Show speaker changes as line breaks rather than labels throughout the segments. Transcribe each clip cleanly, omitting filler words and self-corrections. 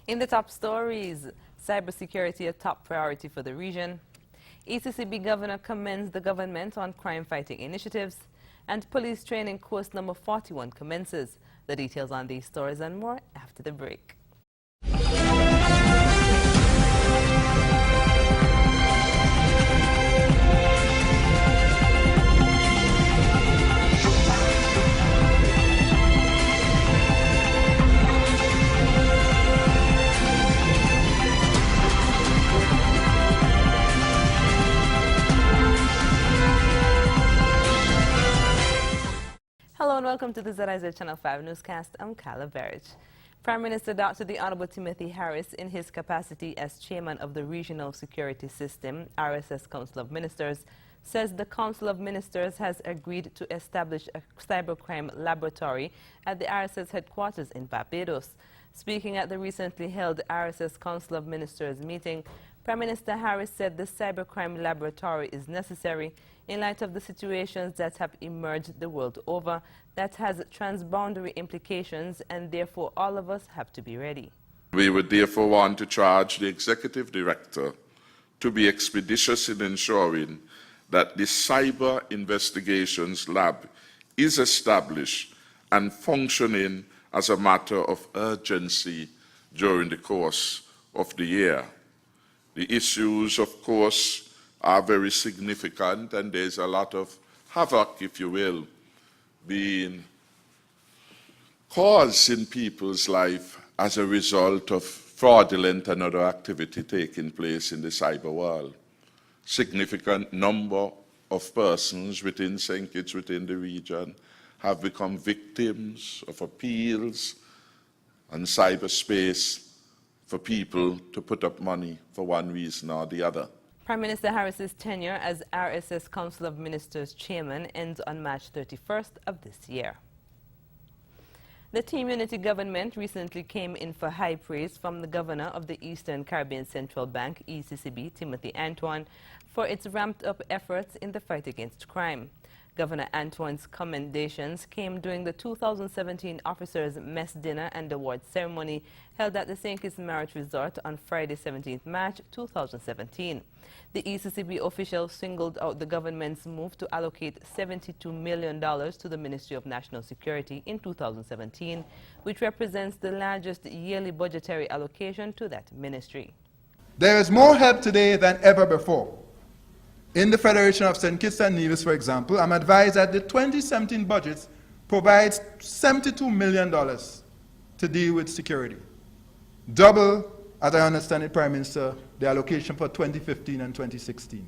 In the top stories, cybersecurity a top priority for the region. ECCB Governor commends the government on crime-fighting initiatives. And police training course number 41 commences. The details on these stories and more after the break. Hello and welcome to the ZIZ Channel 5 newscast. I'm Carla Barrage. Prime Minister Dr. the Honorable Timothy Harris, in his capacity as chairman of the Regional Security System, RSS Council of Ministers, says the Council of Ministers has agreed to establish a cybercrime laboratory at the RSS headquarters in Barbados. Speaking at the recently held RSS Council of Ministers meeting, Prime Minister Harris said the cybercrime laboratory is necessary in light of the situations that have emerged the world over that has transboundary implications, and therefore all of us have to be ready.
We would therefore want to charge the Executive Director to be expeditious in ensuring that the Cyber Investigations Lab is established and functioning as a matter of urgency during the course of the year. The issues, of course, are very significant, and there's a lot of havoc, if you will, being caused in people's life as a result of fraudulent and other activity taking place in the cyber world. Significant number of persons within St. Kitts, within the region, have become victims of appeals and cyberspace for people to put up money for one reason or the other.
Prime Minister Harris's tenure as RSS Council of Ministers chairman ends on March 31st of this year. The Team Unity government recently came in for high praise from the governor of the Eastern Caribbean Central Bank, ECCB, Timothy Antoine, for its ramped-up efforts in the fight against crime. Governor Antoine's commendations came during the 2017 Officers' Mess Dinner and Awards ceremony held at the St. Kitts Marriott Resort on Friday, 17th March 2017. The ECCB official singled out the government's move to allocate $72 million to the Ministry of National Security in 2017, which represents the largest yearly budgetary allocation to that ministry.
There is more help today than ever before. In the Federation of St. Kitts and Nevis, for example, I'm advised that the 2017 budget provides $72 million to deal with security. Double, as I understand it, Prime Minister, the allocation for 2015 and 2016.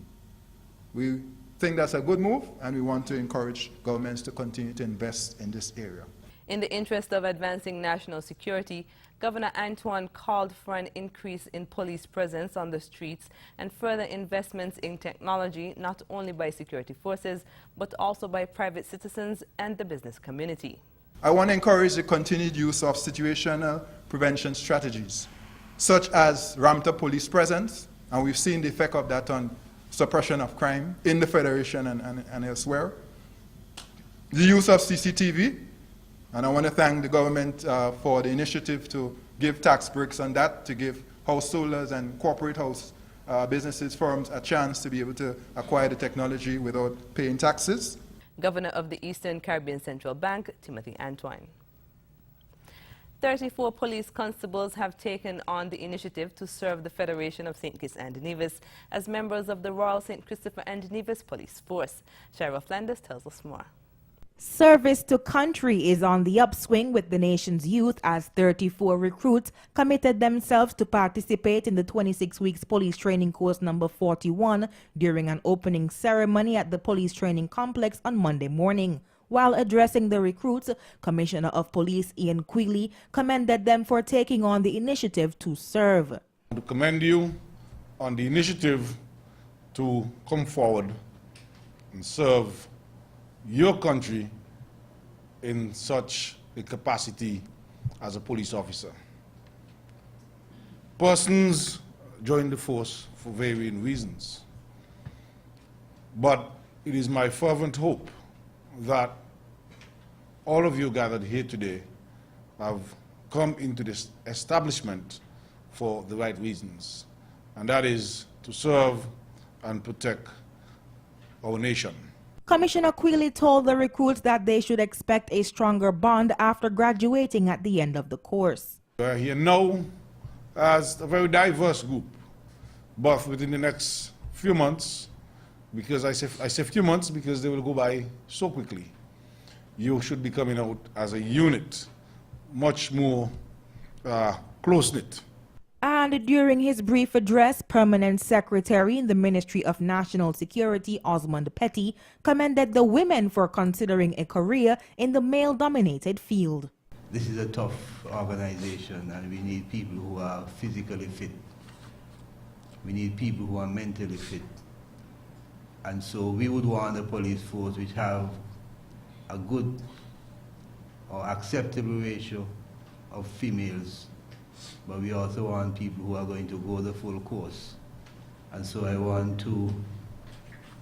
We think that's a good move, and we want to encourage governments to continue to invest in this area.
In the interest of advancing national security, Governor Antoine called for an increase in police presence on the streets and further investments in technology, not only by security forces, but also by private citizens and the business community.
I want to encourage the continued use of situational prevention strategies, such as ramped-up police presence, and we've seen the effect of that on suppression of crime in the Federation and elsewhere. The use of CCTV, and I want to thank the government for the initiative to give tax breaks on that, to give householders and corporate house businesses, firms, a chance to be able to acquire the technology without paying taxes.
Governor of the Eastern Caribbean Central Bank, Timothy Antoine. 34 police constables have taken on the initiative to serve the Federation of St. Kitts and Nevis as members of the Royal St. Christopher and Nevis Police Force. Shira Flanders tells us more.
Service to country is on the upswing with the nation's youth as 34 recruits committed themselves to participate in the 26 weeks police training course number 41 during an opening ceremony at the police training complex on Monday morning. While addressing the recruits, Commissioner of Police Ian Quigley commended them for taking on the initiative to serve.
To commend you on the initiative to come forward and serve your country in such a capacity as a police officer. Persons join the force for varying reasons, but it is my fervent hope that all of you gathered here today have come into this establishment for the right reasons, and that is to serve and protect our nation.
Commissioner Quealy told the recruits that they should expect a stronger bond after graduating at the end of the course.
We're here now as a very diverse group, but within the next few months, because I say few months because they will go by so quickly, you should be coming out as a unit, much more close-knit.
And during his brief address, Permanent Secretary in the Ministry of National Security, Osmond Petty, commended the women for considering a career in the male-dominated field.
This is a tough organization, and we need people who are physically fit. We need people who are mentally fit. And so we would want a police force which have a good or acceptable ratio of females, but we also want people who are going to go the full course. And so I want to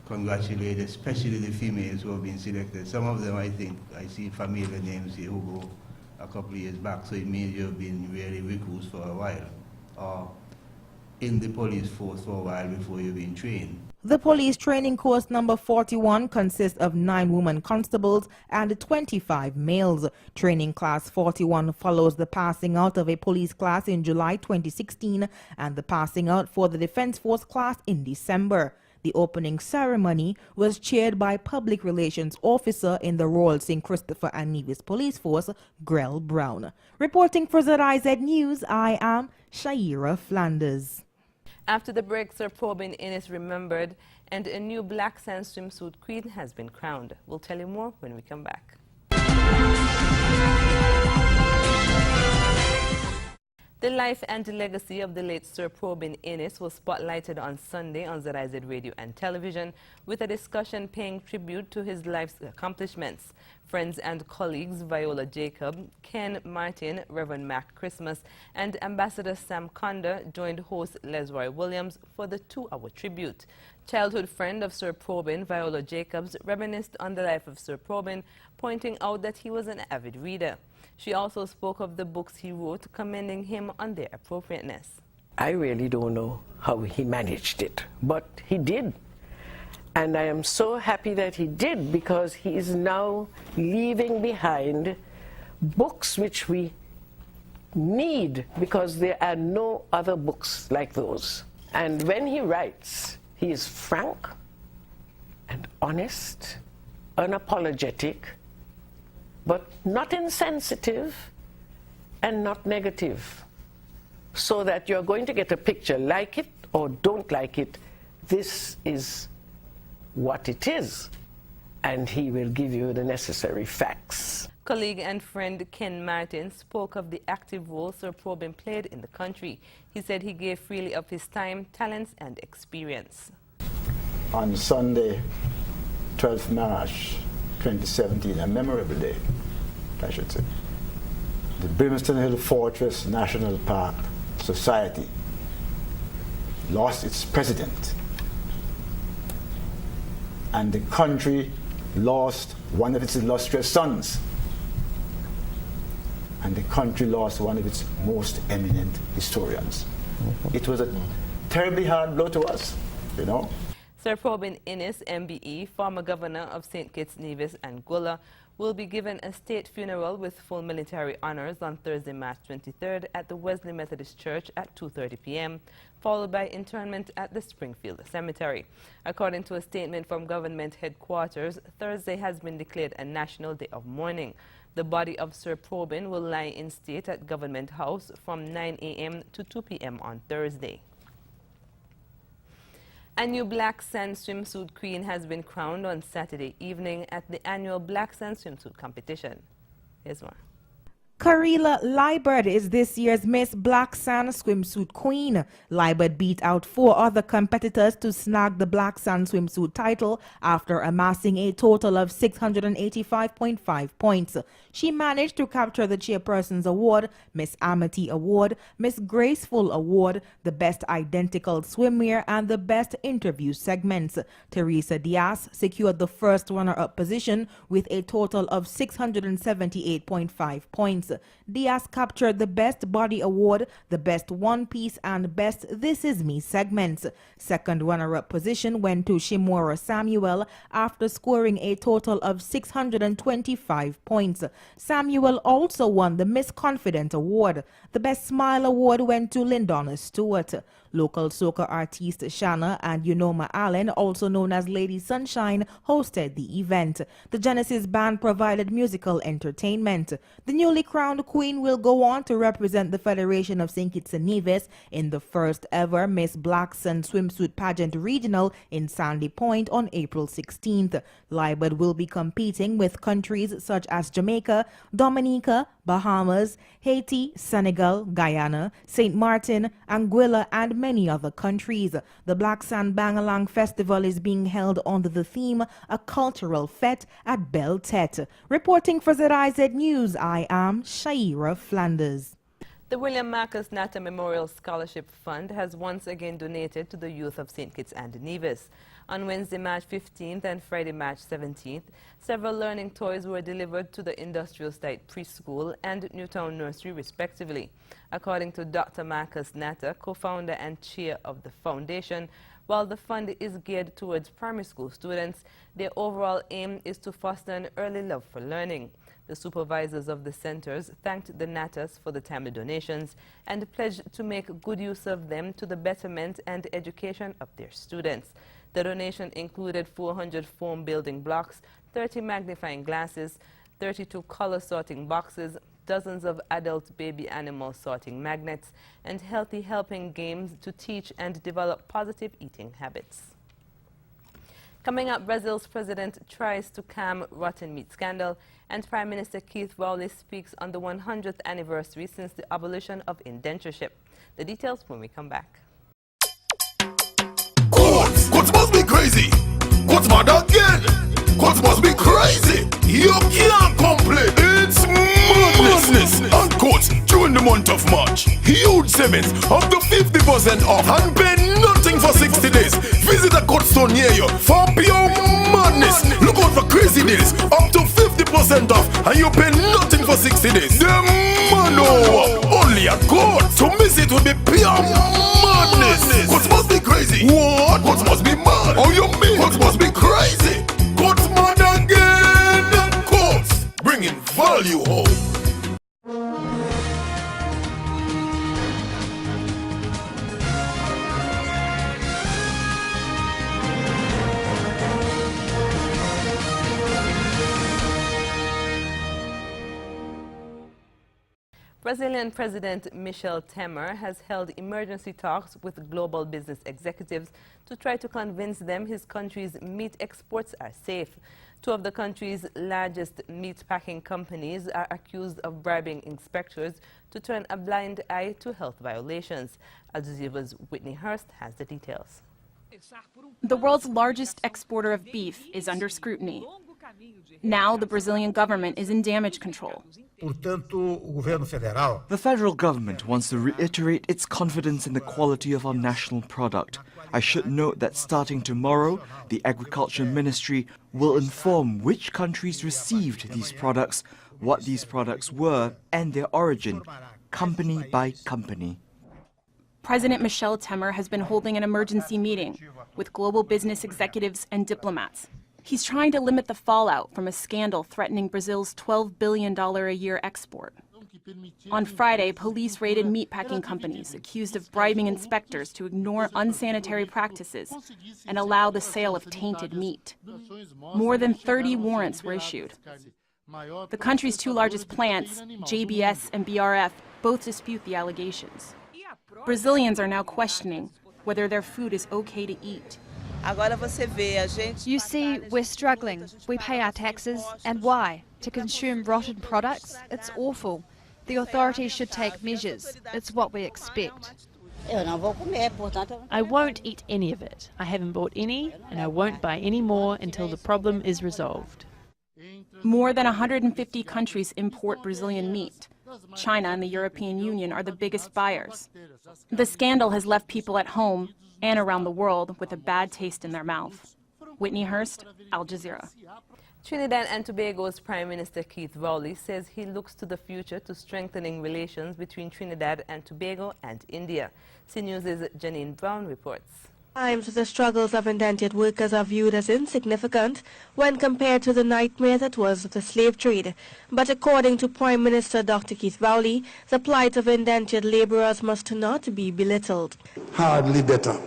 congratulate especially the females who have been selected. Some of them, I think, I see familiar names here who go a couple of years back, so it means you've been really recruits for a while, or in the police force for a while before you've been trained.
The police training course number 41 consists of 9 women constables and 25 males. Training class 41 follows the passing out of a police class in July 2016 and the passing out for the Defense Force class in December. The opening ceremony was chaired by Public Relations Officer in the Royal St. Christopher and Nevis Police Force, Grell Brown. Reporting for ZIZ News, I am Shaira Flanders.
After the break, Sir Probin Innes remembered, and a new black sand swimsuit queen has been crowned. We'll tell you more when we come back. The life and legacy of the late Sir Probin Innes was spotlighted on Sunday on ZIZ Radio and Television with a discussion paying tribute to his life's accomplishments. Friends and colleagues Viola Jacob, Ken Martin, Reverend Mac Christmas, and Ambassador Sam Conda joined host Lesroy Williams for the 2-hour tribute. Childhood friend of Sir Probin, Viola Jacobs, reminisced on the life of Sir Probin, pointing out that he was an avid reader. She also spoke of the books he wrote, commending him on their appropriateness.
I really don't know how he managed it, but he did. And I am so happy that he did, because he is now leaving behind books which we need, because there are no other books like those. And when he writes, he is frank and honest, unapologetic, but not insensitive and not negative, so that you're going to get a picture, like it or don't like it. This is what it is, and he will give you the necessary facts.
Colleague and friend Ken Martin spoke of the active role Sir Probin played in the country. He said he gave freely of his time, talents, and experience.
On Sunday, 12th March 2017, a memorable day, I should say, the Brimstone Hill Fortress National Park Society lost its president, and the country lost one of its illustrious sons, and the country lost one of its most eminent historians. It was a terribly hard blow to us, you know.
Sir Probin Innes, MBE, former governor of St. Kitts, Nevis, and Anguilla, will be given a state funeral with full military honors on Thursday, March 23rd at the Wesley Methodist Church at 2:30 p.m., followed by internment at the Springfield Cemetery. According to a statement from government headquarters, Thursday has been declared a national day of mourning. The body of Sir Probin will lie in state at Government House from 9 a.m. to 2 p.m. on Thursday. A new black sand swimsuit queen has been crowned on Saturday evening at the annual Black Sand Swimsuit Competition. Here's more.
Karila Liebert is this year's Miss Black Sand Swimsuit Queen. Liebert beat out 4 other competitors to snag the Black Sand Swimsuit title after amassing a total of 685.5 points. She managed to capture the Chairperson's Award, Miss Amity Award, Miss Graceful Award, the Best Identical Swimwear, and the Best Interview segments. Teresa Diaz secured the first runner-up position with a total of 678.5 points. points. Diaz captured the Best Body Award, the Best One Piece, and Best This Is Me segments. Second runner-up position went to Shimura Samuel after scoring a total of 625 points. Samuel also won the Miss Confident Award. The Best Smile Award went to Lyndon Stewart. Local soca artist Shanna and Unoma Allen, also known as Lady Sunshine, hosted the event. The Genesis Band provided musical entertainment. The newly crowned queen will go on to represent the Federation of St. Kitts and Nevis in the first ever Miss Black Sun Swimsuit Pageant Regional in Sandy Point on April 16th. Libert will be competing with countries such as Jamaica, Dominica, Bahamas, Haiti, Senegal, Guyana, St. Martin, Anguilla, and many other countries. The Black Sand Bangalang Festival is being held under the theme A Cultural Fete at Belle Tete. Reporting for ZIZ News, I am Shaira Flanders.
The William Marcus Natta Memorial Scholarship Fund has once again donated to the youth of St. Kitts and Nevis. On Wednesday, March 15th and Friday, March 17th, several learning toys were delivered to the Industrial Site Preschool and Newtown Nursery, respectively. According to Dr. Marcus Natta, co-founder and chair of the foundation, while the fund is geared towards primary school students, their overall aim is to foster an early love for learning. The supervisors of the centers thanked the Nattas for the timely donations and pledged to make good use of them to the betterment and education of their students. The donation included 400 foam building blocks, 30 magnifying glasses, 32 color sorting boxes, dozens of adult baby animal sorting magnets, and healthy helping games to teach and develop positive eating habits. Coming up, Brazil's president tries to calm rotten meat scandal, and Prime Minister Keith Rowley speaks on the 100th anniversary since the abolition of indentureship. The details when we come back.
Courts must be crazy. Courts mad again. Courts must be crazy. You can't complain. It's madness. And courts during the month of March. Huge savings up to 50% off and pay nothing for 60 days. Visit a court store near you for pure madness. Look out for crazy deals up to 50% off and you pay nothing for 60 days. The mano only a court. To miss it would be pure madness. Courts must be crazy. What? Courts must be mad. Oh, you mean? Courts must be crazy. Courts mad again. Courts bringing value home.
Brazilian President Michel Temer has held emergency talks with global business executives to try to convince them his country's meat exports are safe. Two of the country's largest meat packing companies are accused of bribing inspectors to turn a blind eye to health violations. Al Jazeera's Whitney Hurst has the details.
The world's largest exporter of beef is under scrutiny. Now the Brazilian government is in damage control.
The federal government wants to reiterate its confidence in the quality of our national product. I should note that starting tomorrow, the Agriculture Ministry will inform which countries received these products, what these products were, and their origin, company by company.
President Michel Temer has been holding an emergency meeting with global business executives and diplomats. He's trying to limit the fallout from a scandal threatening Brazil's $12 billion a year export. On Friday, police raided meatpacking companies accused of bribing inspectors to ignore unsanitary practices and allow the sale of tainted meat. More than 30 warrants were issued. The country's two largest plants, JBS and BRF, both dispute the allegations. Brazilians are now questioning whether their food is okay to eat.
You see, we're struggling. We pay our taxes, and why? To consume rotten products? It's awful. The authorities should take measures. It's what we expect.
I won't eat any of it. I haven't bought any, and I won't buy any more until the problem is resolved.
More than 150 countries import Brazilian meat. China and the European Union are the biggest buyers. The scandal has left people at home and around the world with a bad taste in their mouth. Whitney Hurst, Al Jazeera.
Trinidad and Tobago's Prime Minister Keith Rowley says he looks to the future to strengthening relations between Trinidad and Tobago and India. CNews' Janine Brown reports.
Sometimes the struggles of indentured workers are viewed as insignificant when compared to the nightmare that was the slave trade. But according to Prime Minister Dr. Keith Rowley, the plight of indentured laborers must not be belittled.
Hardly better,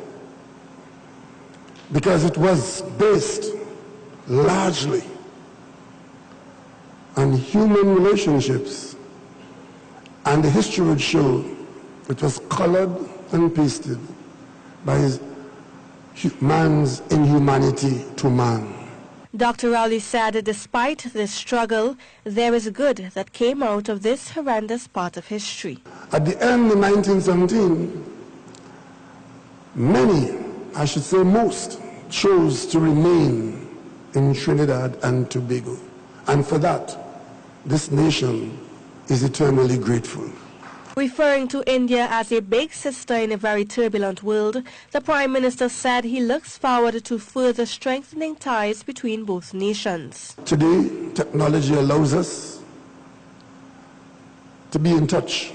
because it was based largely on human relationships, and the history would show it was colored and pasted by man's inhumanity to man.
Dr. Rowley said despite this struggle, there is good that came out of this horrendous part of history.
At the end of 1917, many, I should say most, chose to remain in Trinidad and Tobago. And for that, this nation is eternally grateful.
Referring to India as a big sister in a very turbulent world, the Prime Minister said he looks forward to further strengthening ties between both nations.
Today, technology allows us to be in touch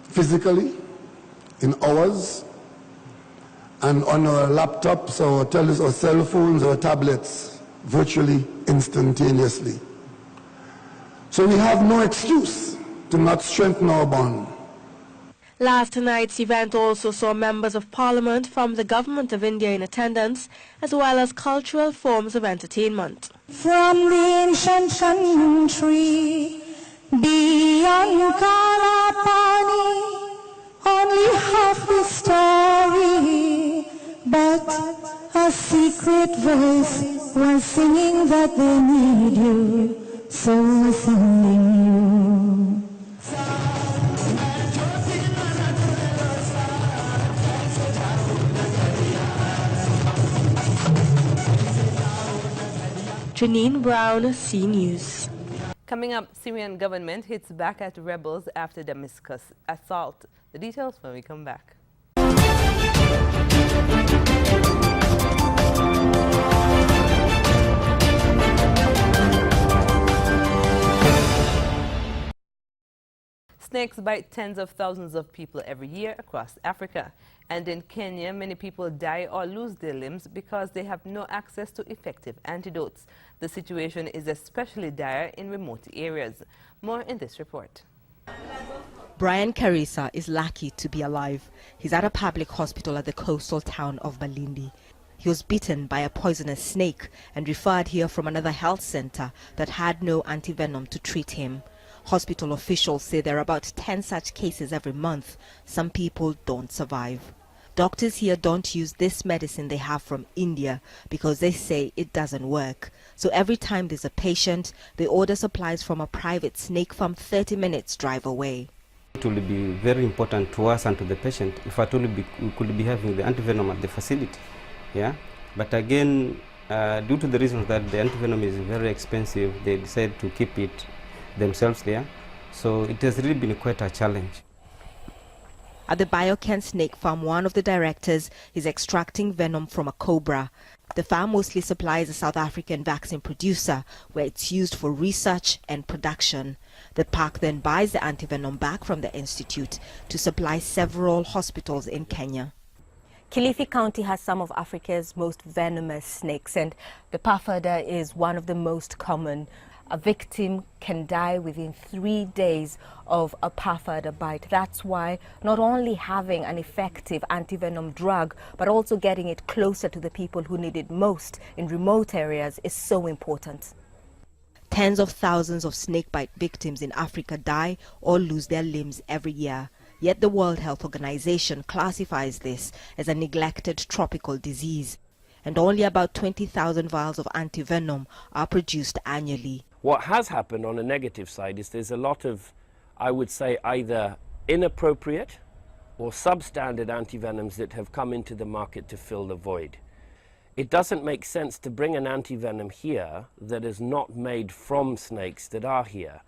physically, in hours, and on our laptops, or cell phones, or tablets, virtually instantaneously. So we have no excuse to not strengthen our bond.
Last night's event also saw members of Parliament from the Government of India in attendance, as well as cultural forms of entertainment.
From the ancient country beyond Kalapani, only half the story, but a secret voice was singing that they need you. So we're sending you.
Janine Brown, CNews.
Coming up, Syrian government hits back at rebels after Damascus assault. The details when we come back. Snakes bite tens of thousands of people every year across Africa. And in Kenya, many people die or lose their limbs because they have no access to effective antidotes. The situation is especially dire in remote areas. More in this report.
Brian Karisa is lucky to be alive. He's at a public hospital at the coastal town of Malindi. He was bitten by a poisonous snake and referred here from another health center that had no antivenom to treat him. Hospital officials say there are about 10 such cases every month. Some people don't survive. Doctors here don't use this medicine they have from India because they say it doesn't work. So every time there's a patient, they order supplies from a private snake farm 30 minutes drive away.
It will be very important to us and to the patient if at all we could be having the antivenom at the facility. Yeah? But again, due to the reasons that the antivenom is very expensive, they decide to keep it themselves there. So it has really been quite a challenge.
At the Bioken Snake Farm, one of the directors is extracting venom from a cobra. The farm mostly supplies a South African vaccine producer, where it's used for research and production. The park then buys the antivenom back from the institute to supply several hospitals in Kenya.
Kilifi County has some of Africa's most venomous snakes, and the pafada is one of the most common. A victim can die within 3 days of a pafada bite. That's why not only having an effective antivenom drug, but also getting it closer to the people who need it most in remote areas is so important.
Tens of thousands of snakebite victims in Africa die or lose their limbs every year. Yet the World Health Organization classifies this as a neglected tropical disease. And only about 20,000 vials of antivenom are produced annually.
What has happened on the negative side is there's a lot of, I would say, either inappropriate or substandard antivenoms that have come into the market to fill the void. It doesn't make sense to bring an antivenom here that is not made from snakes that are here.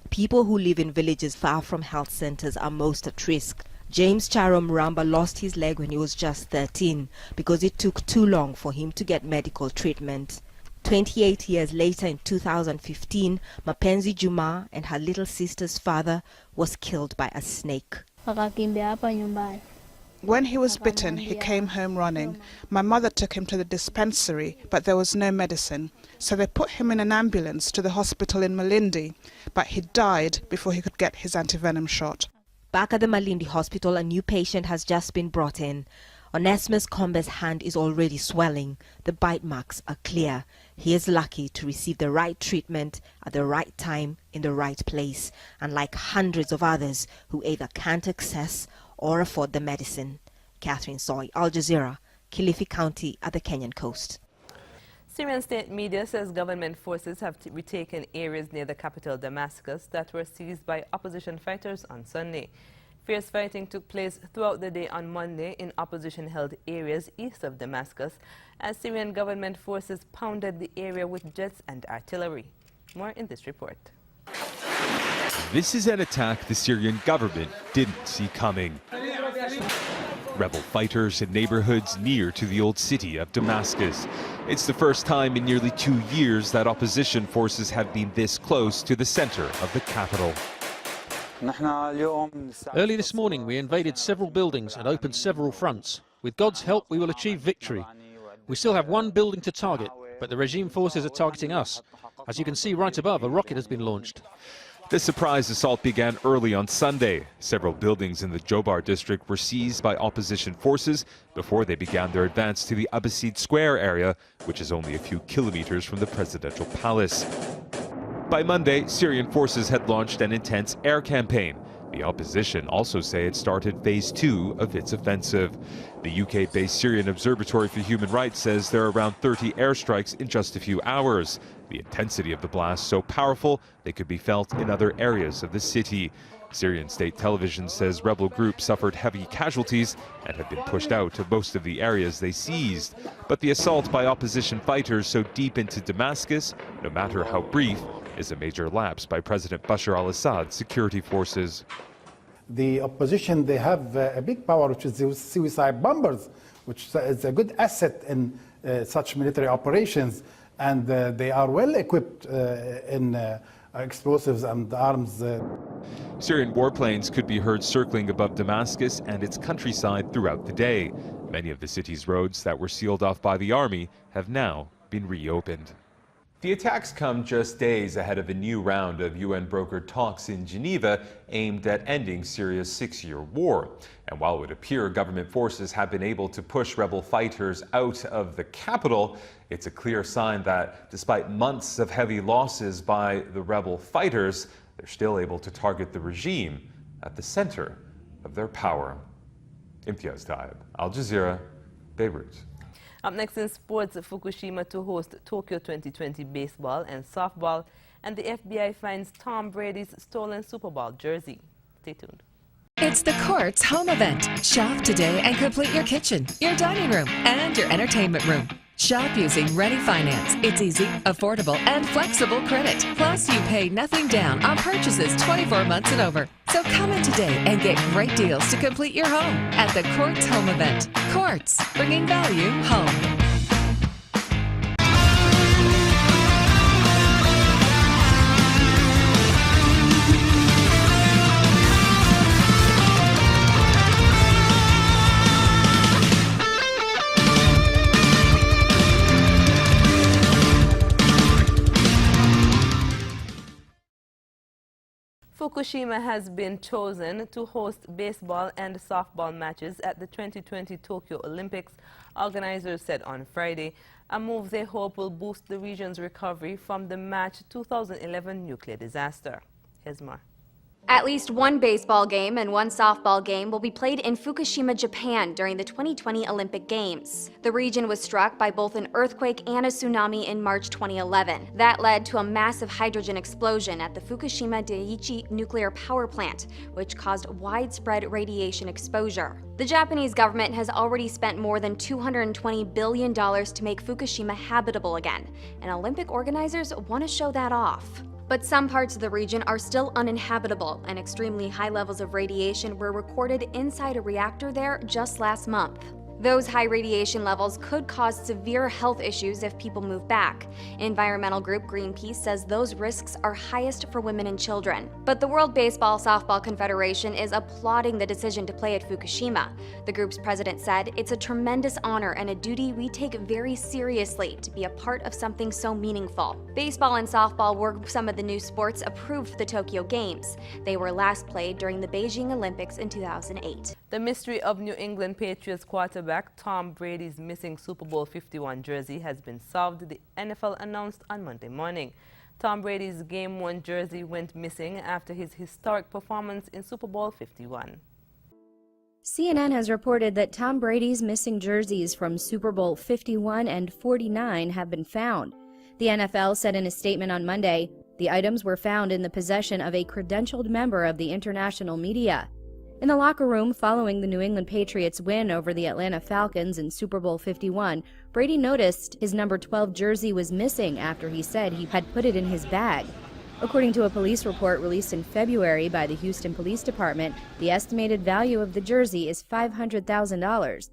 People who live in villages far from health centers are most at risk. James Charom Ramba lost his leg when he was just 13 because it took too long for him to get medical treatment. 28 years later, in 2015, Mapenzi Juma and her little sister's father was killed by a snake.
When he was bitten, he came home running. My mother took him to the dispensary, but there was no medicine. So they put him in an ambulance to the hospital in Malindi, but he died before he could get his antivenom shot.
Back at the Malindi hospital, a new patient has just been brought in. Onesimus Kombe's hand is already swelling. The bite marks are clear. He is lucky to receive the right treatment at the right time in the right place, unlike hundreds of others who either can't access or afford the medicine. Catherine Soy, Al Jazeera, Kilifi County at the Kenyan coast.
Syrian state media says government forces have retaken areas near the capital Damascus that were seized by opposition fighters on Sunday. Fierce fighting took place throughout the day on Monday in opposition-held areas east of Damascus as Syrian government forces pounded the area with jets and artillery. More in this report.
This is an attack the Syrian government didn't see coming. Rebel fighters in neighborhoods near to the old city of Damascus. It's the first time in nearly 2 years that opposition forces have been this close to the center of the capital.
Early this morning, we invaded several buildings and opened several fronts. With God's help, we will achieve victory. We still have one building to target, but the regime forces are targeting us. As you can see right above, a rocket has been launched.
The surprise assault began early on Sunday. Several buildings in the Jobar district were seized by opposition forces before they began their advance to the Abbasid Square area, which is only a few kilometers from the presidential palace. By Monday, Syrian forces had launched an intense air campaign. The opposition also say it started phase 2 of its offensive. The UK-based Syrian Observatory for Human Rights says there are around 30 airstrikes in just a few hours. The intensity of the blast so powerful they could be felt in other areas of the city. Syrian state television says rebel groups suffered heavy casualties and have been pushed out of most of the areas they seized. But the assault by opposition fighters so deep into Damascus, no matter how brief, is a major lapse by President Bashar al-Assad's security forces.
The opposition, they have a big power, which is the suicide bombers, which is a good asset in such military operations. And they are well equipped in explosives and arms.
Syrian warplanes could be heard circling above Damascus and its countryside throughout the day. Many of the city's roads that were sealed off by the army have now been reopened. The attacks come just days ahead of a new round of UN-brokered talks in Geneva aimed at ending Syria's 6-year war. And while it would appear government forces have been able to push rebel fighters out of the capital, it's a clear sign that despite months of heavy losses by the rebel fighters, they're still able to target the regime at the center of their power. Imtiaz Taib, Al Jazeera, Beirut.
Up next in sports, Fukushima to host Tokyo 2020 baseball and softball, and the FBI finds Tom Brady's stolen Super Bowl jersey. Stay tuned.
It's the Courts home event. Shop today and complete your kitchen, your dining room, and your entertainment room. Shop using Ready Finance. It's easy, affordable, and flexible credit. Plus, you pay nothing down on purchases 24 months and over. So come in today and get great deals to complete your home at the Courts home event. Courts, bringing value home.
Fukushima has been chosen to host baseball and softball matches at the 2020 Tokyo Olympics, organizers said on Friday, a move they hope will boost the region's recovery from the March 2011 nuclear disaster. Here's more.
At least one baseball game and one softball game will be played in Fukushima, Japan during the 2020 Olympic Games. The region was struck by both an earthquake and a tsunami in March 2011. That led to a massive hydrogen explosion at the Fukushima Daiichi nuclear power plant, which caused widespread radiation exposure. The Japanese government has already spent more than $220 billion to make Fukushima habitable again, and Olympic organizers want to show that off. But some parts of the region are still uninhabitable, and extremely high levels of radiation were recorded inside a reactor there just last month. Those high radiation levels could cause severe health issues if people move back. Environmental group Greenpeace says those risks are highest for women and children. But the World Baseball Softball Confederation is applauding the decision to play at Fukushima. The group's president said, "It's a tremendous honor and a duty we take very seriously to be a part of something so meaningful." Baseball and softball were some of the new sports approved for the Tokyo Games. They were last played during the Beijing Olympics in 2008.
The mystery of New England Patriots quarterback Tom Brady's missing Super Bowl 51 jersey has been solved, the NFL announced on Monday morning. Tom Brady's Game 1 jersey went missing after his historic performance in Super Bowl 51.
CNN has reported that Tom Brady's missing jerseys from Super Bowl 51 and 49 have been found. The NFL said in a statement on Monday, the items were found in the possession of a credentialed member of the international media. In the locker room following the New England Patriots' win over the Atlanta Falcons in Super Bowl 51, Brady noticed his number 12 jersey was missing after he said he had put it in his bag. According to a police report released in February by the Houston Police Department, the estimated value of the jersey is $500,000.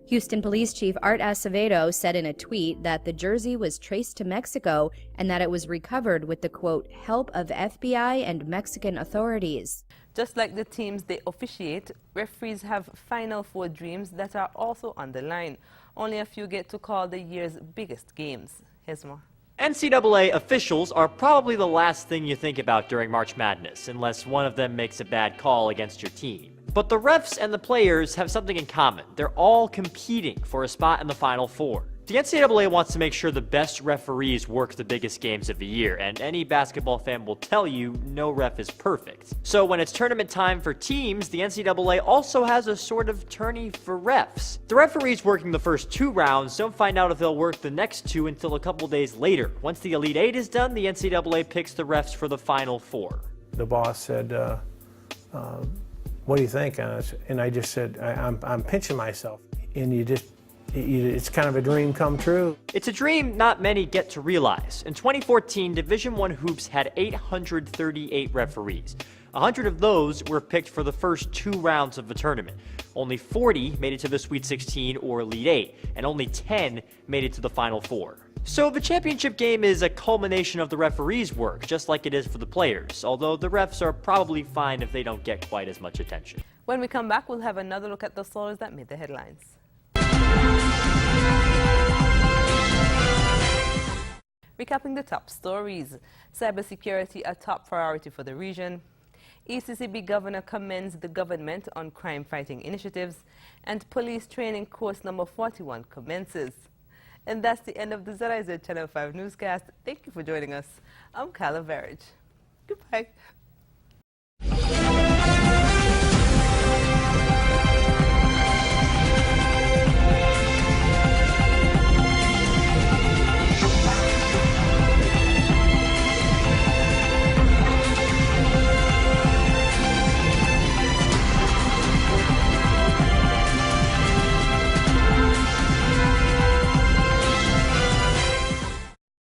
Houston Police Chief Art Acevedo said in a tweet that the jersey was traced to Mexico and that it was recovered with the, quote, help of FBI and Mexican authorities.
Just like the teams they officiate, referees have Final Four dreams that are also on the line. Only a few get to call the year's biggest games. Here's more.
NCAA officials are probably the last thing you think about during March Madness, unless one of them makes a bad call against your team. But the refs and the players have something in common. They're all competing for a spot in the Final Four. The NCAA wants to make sure the best referees work the biggest games of the year, and any basketball fan will tell you no ref is perfect. So when it's tournament time for teams, the NCAA also has a sort of tourney for refs. The referees working the first 2 rounds don't find out if they'll work the next 2 until a couple days later. Once the Elite 8 is done, the NCAA picks the refs for the Final Four.
The boss said, what do you think? And I just said, I'm pinching myself. And it's kind of a dream come true.
It's a dream not many get to realize. In 2014, Division I Hoops had 838 referees. 100 of those were picked for the first 2 rounds of the tournament. Only 40 made it to the Sweet 16 or Elite 8, and only 10 made it to the Final Four. So the championship game is a culmination of the referees' work, just like it is for the players, although the refs are probably fine if they don't get quite as much attention.
When we come back, we'll have another look at the stories that made the headlines. Recapping the top stories. Cybersecurity a top priority for the region. ECCB governor commends the government on crime-fighting initiatives. And police training course number 41 commences. And that's the end of the ZIZ Channel 5 newscast. Thank you for joining us. I'm Carla Verage. Goodbye.